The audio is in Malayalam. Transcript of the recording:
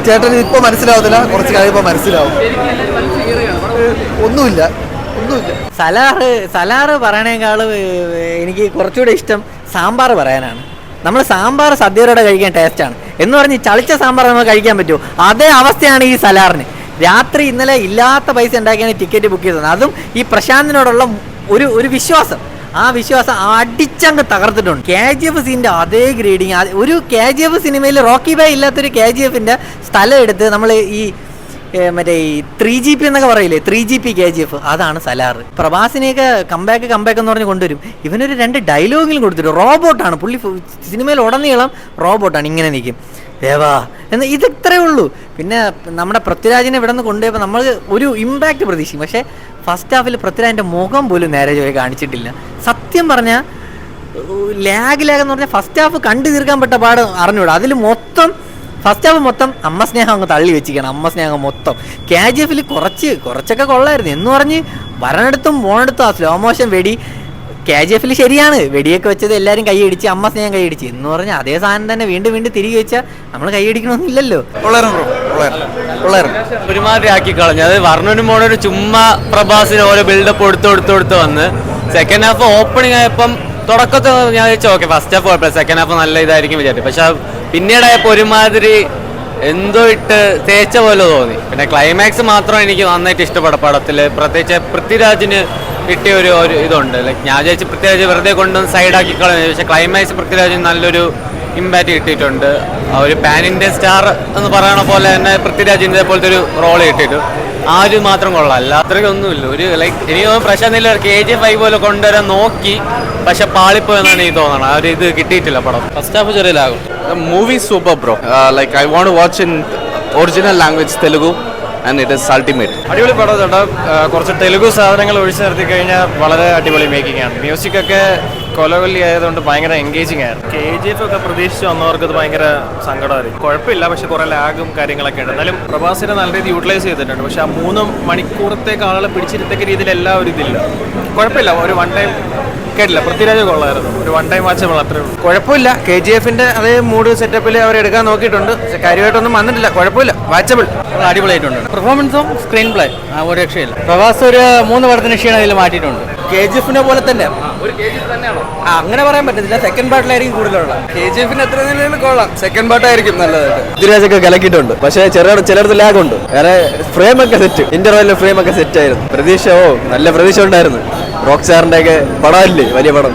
ചേട്ടന് ഇപ്പൊ മനസ്സിലാവത്തില്ല, കുറച്ച് കഴിയുമ്പോൾ മനസ്സിലാവും. ഒന്നുമില്ല. സലാറ് പറയണേക്കാൾ എനിക്ക് കുറച്ചുകൂടെ ഇഷ്ടം സാമ്പാർ പറയാനാണ്. നമ്മൾ സാമ്പാർ സദ്യയോടെ കഴിക്കാൻ ടേസ്റ്റാണ് എന്ന് പറഞ്ഞ് ചളിച്ച സാമ്പാർ നമ്മൾ കഴിക്കാൻ പറ്റുമോ? അതേ അവസ്ഥയാണ് ഈ സലാറിന്. രാത്രി ഇന്നലെ ഇല്ലാത്ത പൈസ ഉണ്ടാക്കിയാണ് ടിക്കറ്റ് ബുക്ക് ചെയ്തത്. അതും ഈ പ്രശാന്തിനോടുള്ള ഒരു വിശ്വാസം, ആ വിശ്വാസം അടിച്ചങ്ങ് തകർത്തിട്ടുണ്ട്. KGF സീൻ്റെ അതേ ഗ്രേഡിങ്. ഒരു KGF സിനിമയിൽ റോക്കി ബായ് ഇല്ലാത്തൊരു KGFൻ്റെ സ്ഥലം എടുത്ത് നമ്മൾ ഈ മറ്റേ ഈ 3GP എന്നൊക്കെ പറയില്ലേ, 3GP KGF, അതാണ് സലാറ്. പ്രഭാസിനെയൊക്കെ കംബാക്ക് എന്ന് പറഞ്ഞ് കൊണ്ടുവരും. ഇവനൊരു 2 ഡയലോഗിലും കൊടുത്തിട്ട് റോബോട്ടാണ് പുള്ളി. സിനിമയിൽ ഉടനീളം റോബോട്ടാണ്, ഇങ്ങനെ നിൽക്കും ദേവാ എന്ന്. ഇത് ഇത്രയേ ഉള്ളൂ. പിന്നെ നമ്മുടെ പൃഥ്വിരാജിനെ ഇവിടെ നിന്ന് കൊണ്ടുപോയപ്പോൾ നമ്മൾ ഒരു ഇമ്പാക്റ്റ് പ്രതീക്ഷിക്കും. പക്ഷേ ഫസ്റ്റ് ഹാഫിൽ പൃഥ്വിരാജിൻ്റെ മുഖം പോലും നേരെ ജോലി കാണിച്ചിട്ടില്ല. സത്യം പറഞ്ഞാൽ ലാഗ് എന്ന് പറഞ്ഞാൽ ഫസ്റ്റ് ഹാഫ് കണ്ടു തീർക്കാൻ പറ്റ പാട് അറിഞ്ഞൂടാ. അതിൽ മൊത്തം ഫസ്റ്റ് ഹാഫ് മൊത്തം അമ്മ സ്നേഹം അങ്ങ് തള്ളി വെച്ചിരിക്കണം. അമ്മ സ്നേഹം മൊത്തം. KGFൽ കുറച്ചൊക്കെ കൊള്ളായിരുന്നു എന്ന് പറഞ്ഞ് വരണെടുത്തും പോണെടുത്തും ആ സ്ലോ മോഷൻ വെടി. KGFൽ ശരിയാണ്, വെടിയൊക്കെ വെച്ചത് എല്ലാവരും കൈയടിച്ച്, അമ്മ സ്നേഹം കൈയടിച്ച് എന്ന് പറഞ്ഞാൽ അതേ സാധനം തന്നെ വീണ്ടും തിരികെ വെച്ചാൽ നമ്മൾ കൈയടിക്കണമെന്നില്ലല്ലോ. ഒരുമാതിരി ആക്കി കളഞ്ഞു. അത് വർണ്ണനും മോനൊരു ചുമ്മാ പ്രഭാസിന് ഓരോ ബിൽഡപ്പ് കൊടുത്ത് വന്ന് സെക്കൻഡ് ഹാഫ് ഓപ്പണിംഗ് ആയപ്പം തുടക്കത്തിൽ ഞാൻ വെച്ചാൽ ഓക്കെ ഫസ്റ്റ് ഹാഫ് കുഴപ്പമില്ല, സെക്കൻഡ് ഹാഫ് നല്ല ഇതായിരിക്കും വിചാരിച്ചു. പക്ഷെ പിന്നീടായപ്പോൾ ഒരുമാതിരി എന്തോ ഇട്ട് തേച്ച പോലെ തോന്നി. പിന്നെ ക്ലൈമാക്സ് മാത്രം എനിക്ക് നന്നായിട്ട് ഇഷ്ടപ്പെടും പടത്തിൽ. പ്രത്യേകിച്ച് പൃഥ്വിരാജിന് കിട്ടിയ ഒരു ഇതുണ്ട്. ലൈക്ക് ഞാൻ വിചാരിച്ചു പൃഥ്വിരാജ് വെറുതെ കൊണ്ടുവന്ന് സൈഡാക്കി കളഞ്ഞു. പക്ഷേ ക്ലൈമാക്സ് പൃഥ്വിരാജിന് നല്ലൊരു ഇമ്പാക്റ്റ് കിട്ടിയിട്ടുണ്ട്. ഒരു പാൻ ഇന്ത്യൻ സ്റ്റാർ എന്ന് പറയണ പോലെ തന്നെ പൃഥ്വിരാജിൻ്റെ പോലത്തെ ഒരു റോൾ കിട്ടിയിട്ടു. ആ ഒരു മാത്രം കൊള്ളാം, അല്ലാത്രയ്ക്ക് ഒന്നുമില്ല. ഒരു ലൈക്ക് എനിക്ക് പ്രശാന്തില്ല KGF പോലെ കൊണ്ടുവരാൻ നോക്കി, പക്ഷെ പാളിപ്പോയെന്നാണ് എനിക്ക് തോന്നണം. ആ ഒരു ഇത് കിട്ടിയിട്ടില്ല പടം. ഫസ്റ്റ് ഹാഫ് ചെറിയ ലാഗും. Movie super bro. Like I want to watch in original language Telugu and it is ultimate. അടിപൊളി പടം ചേട്ടാ. കുറച്ച് തെലുഗു സാധനങ്ങൾ ഒഴിച്ചു നിർത്തി കഴിഞ്ഞാൽ വളരെ അടിപൊളി മേക്കിംഗ് ആണ്. മ്യൂസിക് ഒക്കെ കൊലകൊല്ലി ആയതുകൊണ്ട് ഭയങ്കര എൻഗേജിങ് ആയിരുന്നു. KGF ഒക്കെ പ്രതീക്ഷിച്ച് വന്നവർക്ക് ഇത് ഭയങ്കര സങ്കടമായിരിക്കും. കുഴപ്പമില്ല, പക്ഷെ കുറെ ലാഗും കാര്യങ്ങളൊക്കെ ഉണ്ട്. എന്നാലും പ്രഭാസിനെ നല്ല രീതിയിൽ യൂട്ടിലൈസ് ചെയ്തിട്ടുണ്ട്. പക്ഷെ ആ 3 മണിക്കൂറത്തേക്ക് ആളുകളെ പിടിച്ചിരുത്തക്ക രീതിയിൽ എല്ലാ ഒരു ഇതില്ല. കുഴപ്പമില്ല, ഒരു വൺ ടൈം കേട്ടില്ല. പൃഥ്വിരാജ് കൊള്ളായിരുന്നു, ഒരു വൺ ടൈം വാച്ചബിൾ, അത്രേ ഉള്ളൂ. കുഴപ്പമില്ല. KGFന്റെ അതേ മൂഡ് സെറ്റപ്പിൽ അവർ എടുക്കാൻ നോക്കിയിട്ടുണ്ട്. പക്ഷെ കാര്യമായിട്ടൊന്നും വന്നിട്ടില്ല. കുഴപ്പമില്ല, വാച്ചബിൾ, അടിപൊളിയായിട്ടുണ്ട്. പെർഫോമൻസും സ്ക്രീൻ പ്ലേ ഒരു രക്ഷയില്ല. പ്രഭാസ് ഒരു 3 പടത്തിന് ക്ഷീണം അതിൽ മാറ്റിയിട്ടുണ്ട്. KGFനെ പോലെ തന്നെ അങ്ങനെ പറയാൻ പറ്റത്തില്ല. സെക്കൻഡ് പാർട്ടിലായിരിക്കും കൂടുതലുള്ള. KGFന് എത്ര നിലയിൽ കൊള്ളാം, സെക്കൻഡ് പാർട്ടായിരിക്കും നല്ലതായിട്ട്. പൃഥ്വിരാജൊക്കെ കലക്കിയിട്ടുണ്ട്. പക്ഷേ ചിലടത്ത് ലാഗ് ഉണ്ട്. വേറെ ഫ്രെയിം ഒക്കെ സെറ്റ്, ഇന്റർവെല്ലിലെ ഫ്രെയിം ഒക്കെ സെറ്റ് ആയിരുന്നു. നല്ല പ്രതീക്ഷ ഉണ്ടായിരുന്നു. റോക്ക് സ്റ്റാറിന്റെ ഒക്കെ പടമല്ലേ, വലിയ പടം.